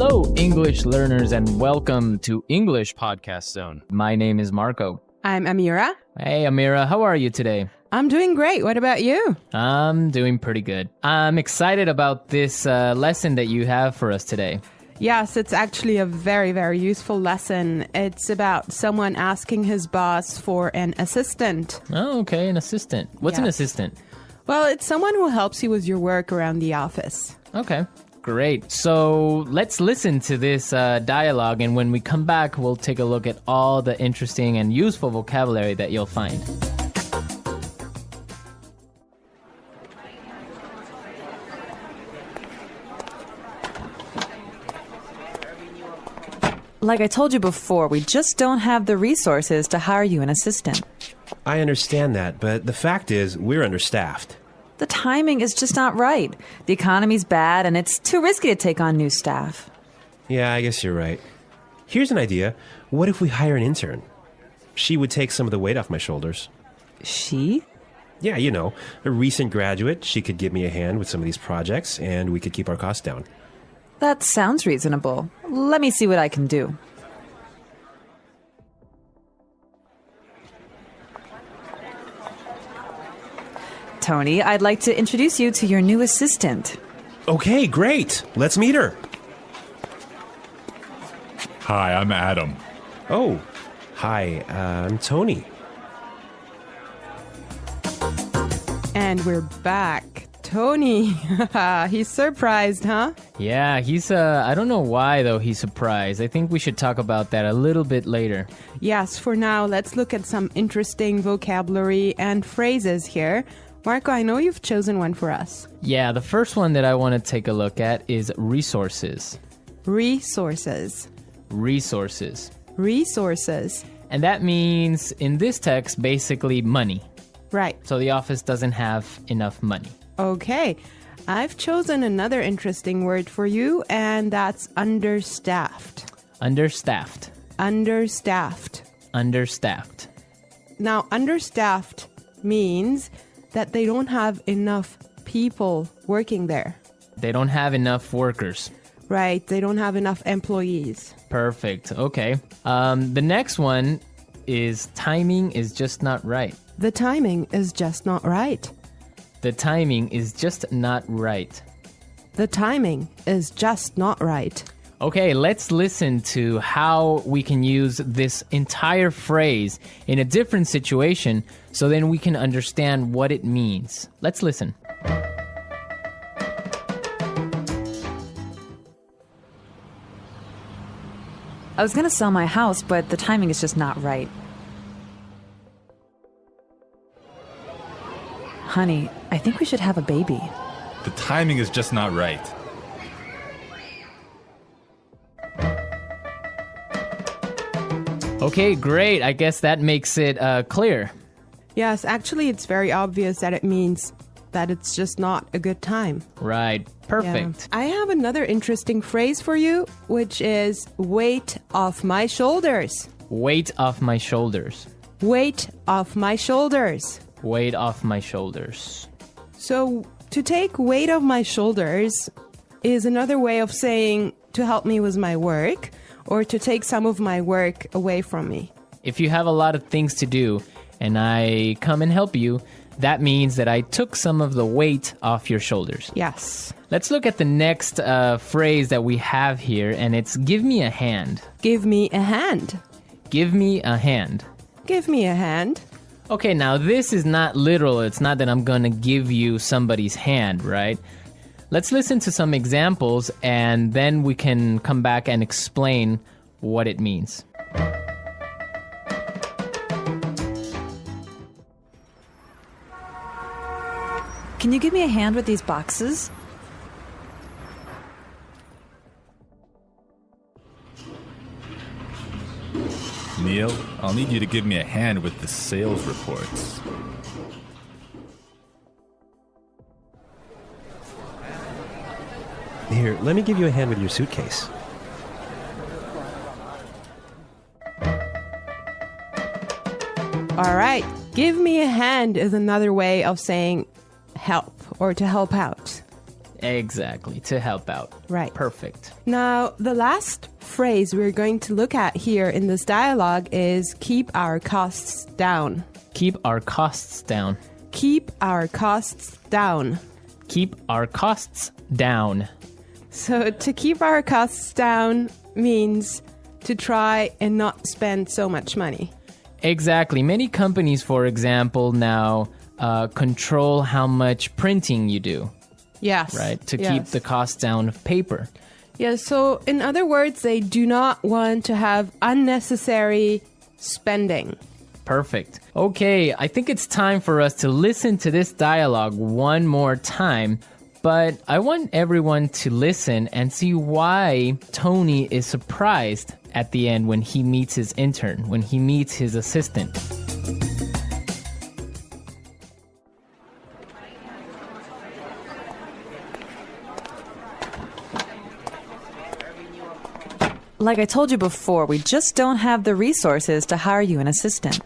Hello, English learners, and welcome to English Podcast Zone. My name is Marco. I'm Amira. Hey, Amira, how are you today? I'm doing great. What about you? I'm doing pretty good. I'm excited about this lesson that you have for us today. Yes, it's actually a very, very useful lesson. It's about someone asking his boss for an assistant. Oh, okay, an assistant. What's an assistant? Well, it's someone who helps you with your work around the office. Okay, great. So let's listen to this dialogue, and when we come back, we'll take a look at all the interesting and useful vocabulary that you'll find. Like I told you before, we just don't have the resources to hire you an assistant. I understand that, but the fact is, we're understaffed. The timing is just not right. The economy's bad, and it's too risky to take on new staff. Yeah, I guess you're right. Here's an idea. What if we hire an intern? She would take some of the weight off my shoulders. She? Yeah, you know, a recent graduate. She could give me a hand with some of these projects, and we could keep our costs down. That sounds reasonable. Let me see what I can do. Tony, I'd like to introduce you to your new assistant. Okay, great. Let's meet her. Hi, I'm Adam. Oh, hi, I'm Tony. And we're back. Tony, he's surprised, huh? Yeah, he's, I don't know why, though, he's surprised. I think we should talk about that a little bit later. Yes, for now, let's look at some interesting vocabulary and phrases here. Marco, I know you've chosen one for us. Yeah, the first one that I want to take a look at is resources. Resources. Resources. Resources. And that means, in this text, basically money. Right. So the office doesn't have enough money. Okay. I've chosen another interesting word for you, and that's understaffed. Understaffed. Understaffed. Understaffed. Now, understaffed means that they don't have enough people working there. They don't have enough workers. Right. They don't have enough employees. Perfect. Okay. The next one is timing is just not right. The timing is just not right. The timing is just not right. The timing is just not right. Okay, let's listen to how we can use this entire phrase in a different situation so then we can understand what it means. Let's listen. I was going to sell my house, but the timing is just not right. Honey, I think we should have a baby. The timing is just not right. Okay, great. I guess that makes it clear. Yes, actually, it's very obvious that it means that it's just not a good time. Right. Perfect. Yeah. I have another interesting phrase for you, which is weight off my shoulders. Weight off my shoulders. Weight off my shoulders. Weight off my shoulders. So, to take weight off my shoulders is another way of saying to help me with my work or to take some of my work away from me. If you have a lot of things to do and I come and help you, that means that I took some of the weight off your shoulders. Yes. Let's look at the next phrase that we have here, and it's give me a hand. Give me a hand. Give me a hand. Give me a hand. Okay, now this is not literal. It's not that I'm going to give you somebody's hand, right? Let's listen to some examples, and then we can come back and explain what it means. Can you give me a hand with these boxes? Neil, I'll need you to give me a hand with the sales reports. Here, let me give you a hand with your suitcase. All right. Give me a hand is another way of saying help or to help out. Exactly, to help out. Right. Perfect. Now, the last phrase we're going to look at here in this dialogue is keep our costs down. Keep our costs down. Keep our costs down. Keep our costs down. So to keep our costs down means to try and not spend so much money. Exactly. Many companies, for example, now control how much printing you do, Yes. right? To Yes. keep the cost down of paper. Yeah, so in other words, they do not want to have unnecessary spending. Perfect. Okay, I think it's time for us to listen to this dialogue one more time. But I want everyone to listen and see why Tony is surprised at the end when he meets his intern, when he meets his assistant. Like I told you before, we just don't have the resources to hire you an assistant.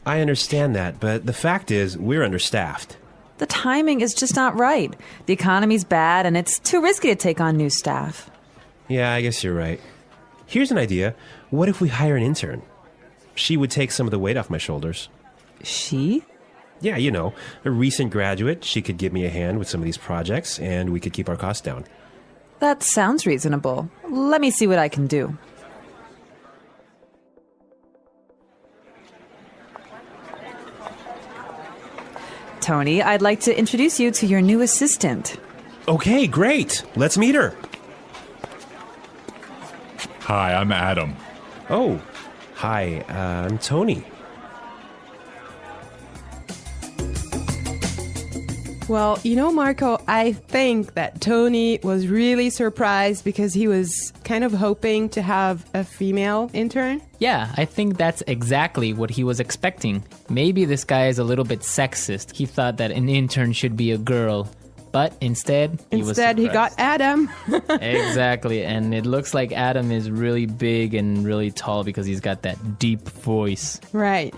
I understand that, but the fact is, we're understaffed. The timing is just not right. The economy's bad, and it's too risky to take on new staff. Yeah, I guess you're right. Here's an idea. What if we hire an intern? She would take some of the weight off my shoulders. She? Yeah, you know, a recent graduate. She could give me a hand with some of these projects, and we could keep our costs down. That sounds reasonable. Let me see what I can do. Tony, I'd like to introduce you to your new assistant. Okay, great. Let's meet her. Hi, I'm Adam. Oh, hi, I'm Tony. Well, you know, Marco, I think that Tony was really surprised because he was kind of hoping to have a female intern. Yeah, I think that's exactly what he was expecting. Maybe this guy is a little bit sexist. He thought that an intern should be a girl. But instead, he got Adam. Exactly, and it looks like Adam is really big and really tall because he's got that deep voice. Right.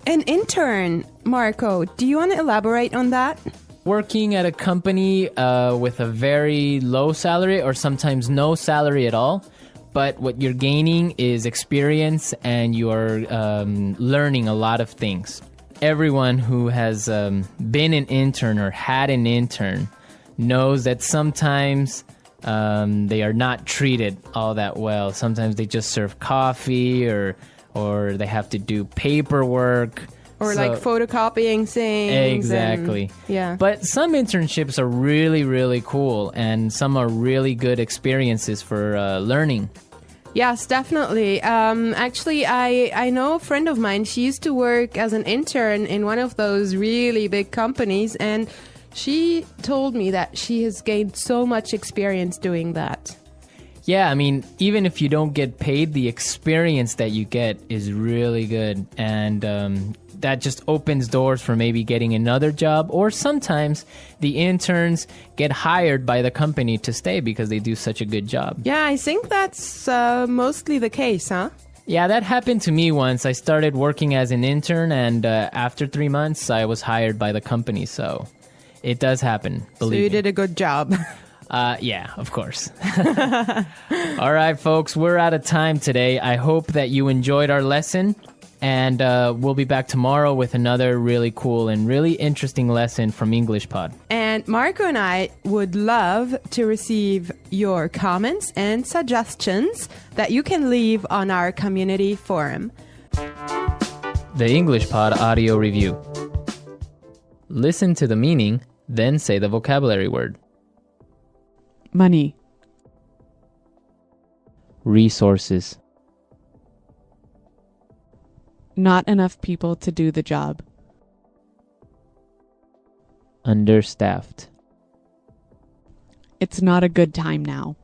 An intern, Marco, do you want to elaborate on that? Working at a company with a very low salary or sometimes no salary at all, but what you're gaining is experience and you're learning a lot of things. Everyone who has been an intern or had an intern knows that sometimes they are not treated all that well. Sometimes they just serve coffee or they have to do paperwork. Or like photocopying things. Exactly. Yeah. But some internships are really, really cool, and some are really good experiences for learning. Yes, definitely. Actually, I know a friend of mine. She used to work as an intern in one of those really big companies, and she told me that she has gained so much experience doing that. Yeah, I mean, even if you don't get paid, the experience that you get is really good, and that just opens doors for maybe getting another job, or sometimes the interns get hired by the company to stay because they do such a good job. Yeah, I think that's mostly the case, huh? Yeah, that happened to me once. I started working as an intern, and after 3 months, I was hired by the company, so it does happen, believe me. So you did a good job. Yeah, of course. All right, folks, we're out of time today. I hope that you enjoyed our lesson. And we'll be back tomorrow with another really cool and really interesting lesson from English Pod. And Marco and I would love to receive your comments and suggestions that you can leave on our community forum. The English Pod audio review. Listen to the meaning, then say the vocabulary word. Money. Resources. Not enough people to do the job. Understaffed. It's not a good time now.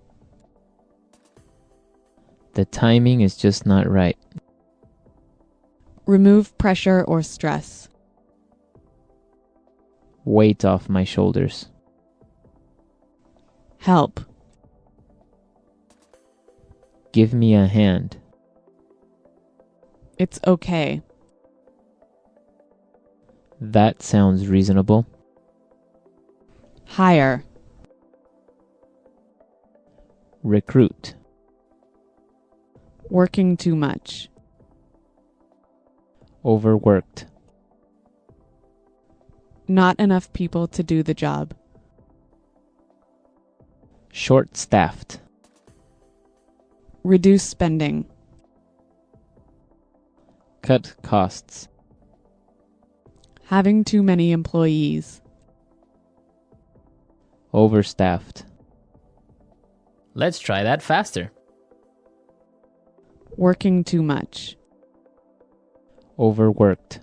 The timing is just not right. Remove pressure or stress. Weight off my shoulders. Help. Give me a hand. It's okay. That sounds reasonable. Hire. Recruit. Working too much. Overworked. Not enough people to do the job. Short-staffed. Reduce spending. Cut costs. Having too many employees. Overstaffed. Let's try that faster. Working too much. Overworked.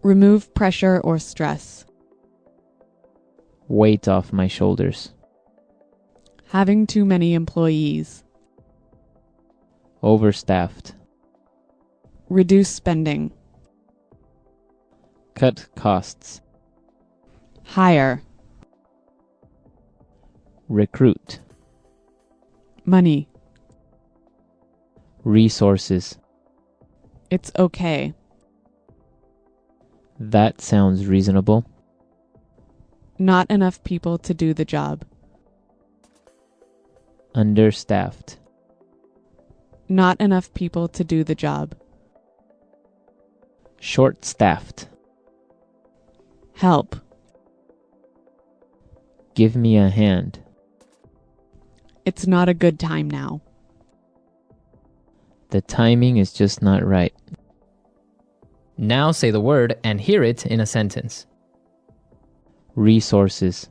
Remove pressure or stress. Weight off my shoulders. Having too many employees. Overstaffed. Reduce spending. Cut costs. Hire. Recruit. Money. Resources. It's okay. That sounds reasonable. Not enough people to do the job. Understaffed. Not enough people to do the job. Short-staffed. Help. Give me a hand. It's not a good time now. The timing is just not right. Now say the word and hear it in a sentence. Resources.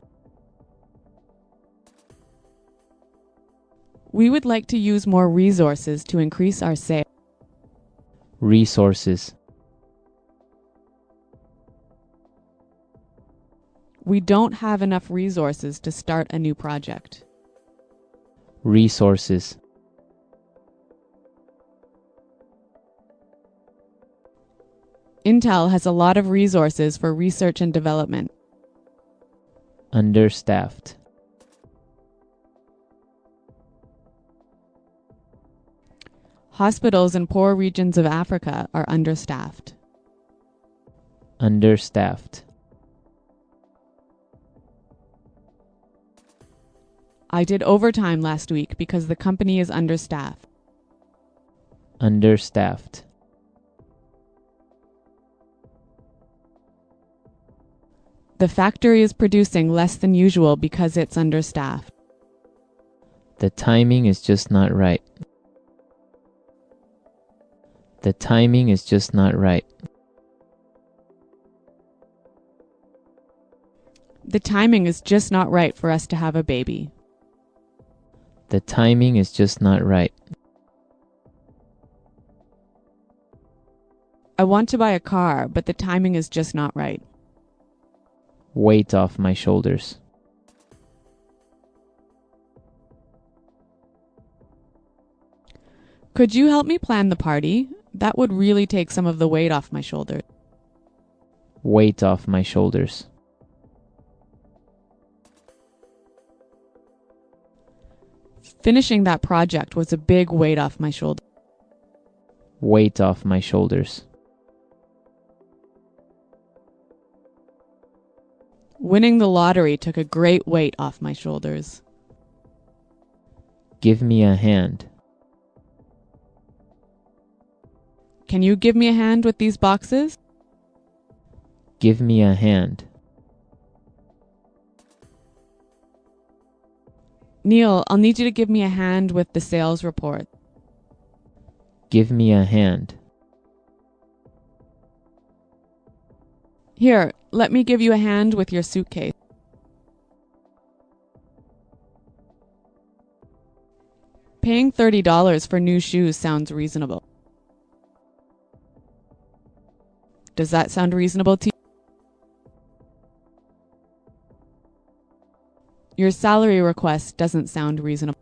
We would like to use more resources to increase our sales. Resources. We don't have enough resources to start a new project. Resources. Intel has a lot of resources for research and development. Understaffed. Hospitals in poor regions of Africa are understaffed. Understaffed. I did overtime last week because the company is understaffed. Understaffed. The factory is producing less than usual because it's understaffed. The timing is just not right. The timing is just not right. The timing is just not right for us to have a baby. The timing is just not right. I want to buy a car, but the timing is just not right. Weight off my shoulders. Could you help me plan the party? That would really take some of the weight off my shoulders. Weight off my shoulders. Finishing that project was a big weight off my shoulders. Weight off my shoulders. Winning the lottery took a great weight off my shoulders. Give me a hand. Can you give me a hand with these boxes? Give me a hand. Neil, I'll need you to give me a hand with the sales report. Give me a hand. Here, let me give you a hand with your suitcase. Paying $30 for new shoes sounds reasonable. Does that sound reasonable to you? Your salary request doesn't sound reasonable.